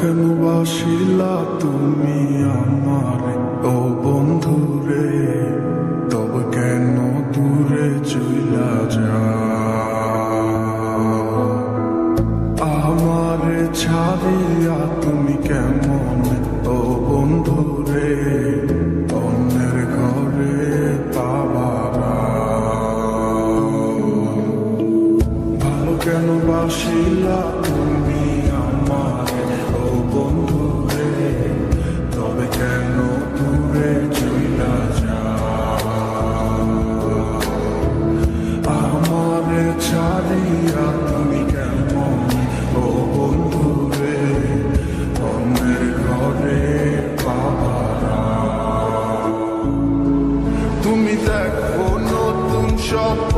কেন বাসিলা তুমি আমারে ও বন্ধু রে, তবে কেন দূরে চইলা যাও? আমারে ছাড়িয়া তুমি কেমন ও বন্ধু রে, অন্যের ঘরে পাবারা। ভালো কেন বাসিলা তুমি আমারে ও বন্ধু রে, তবে কেন দূরে চইলা যাও? আমারে ছাড়িয়া তুমি কেমন ও বন্ধু রে, অন্যের ঘরে পাবারা। তুমি দেখো নতুন স্বপ্ন,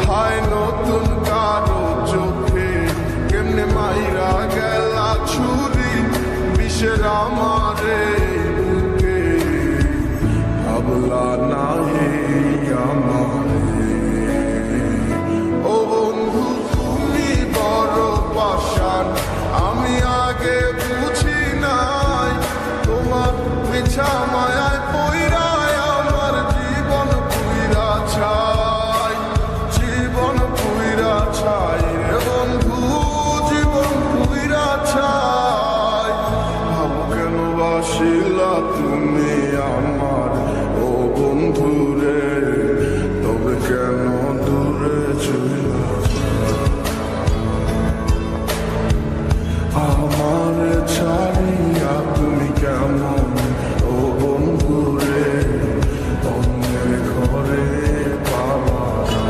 হায় নতুন কারো চোখে, কেমনে মাইরা গেলা ছুরি বিষের আমারে বুকে। ভাবলা না হে আমারে ও বন্ধু, তুমি বড় পাষাণ, আমি আগে বুঝি নাই। তোমার মিছা মায়ায় পইরায় আমার জীবন পুইরা ছাই, জীবন পুইরা ছাই রে বন্ধু, জীবন পুইরা ছাই। ভাবো কেন বাসিলা তুমি আমার ও বন্ধু রে, তবে কেন দূরে চইলা যাও? আমার ছাড়িয়া তুমি কেমন ও বন্ধু রে, অন্যের ঘরে পাবারা।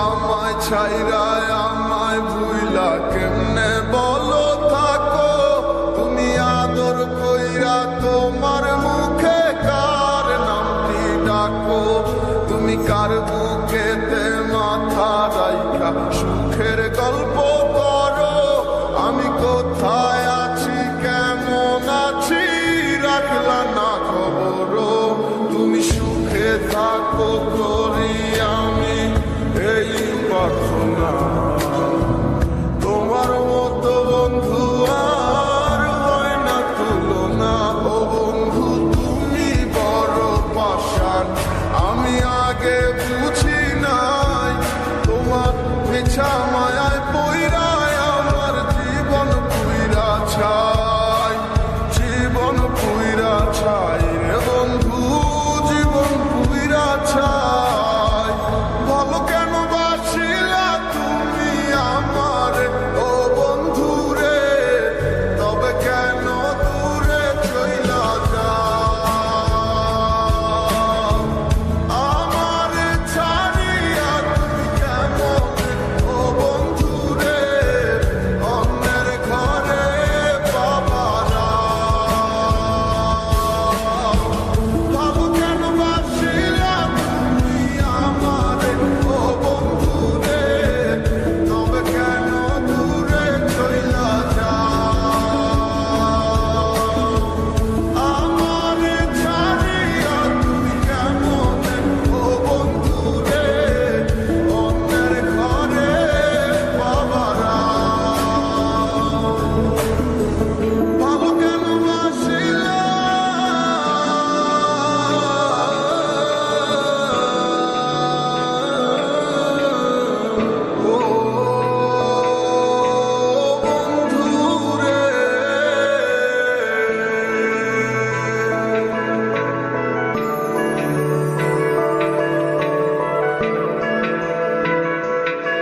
আমায় ছাইরা আমায় ভুইলা কেমনে বলো থাকো? তুমি আদর কইরা তোমার মুখে কার নামটি ডাকো? তুমি কার বুকেতে মাথা রাইখা সুখের গল্প করো? আমি কোথায় আছি কেমন আছি রাখলা না খবর? তুমি সুখে থাকো করি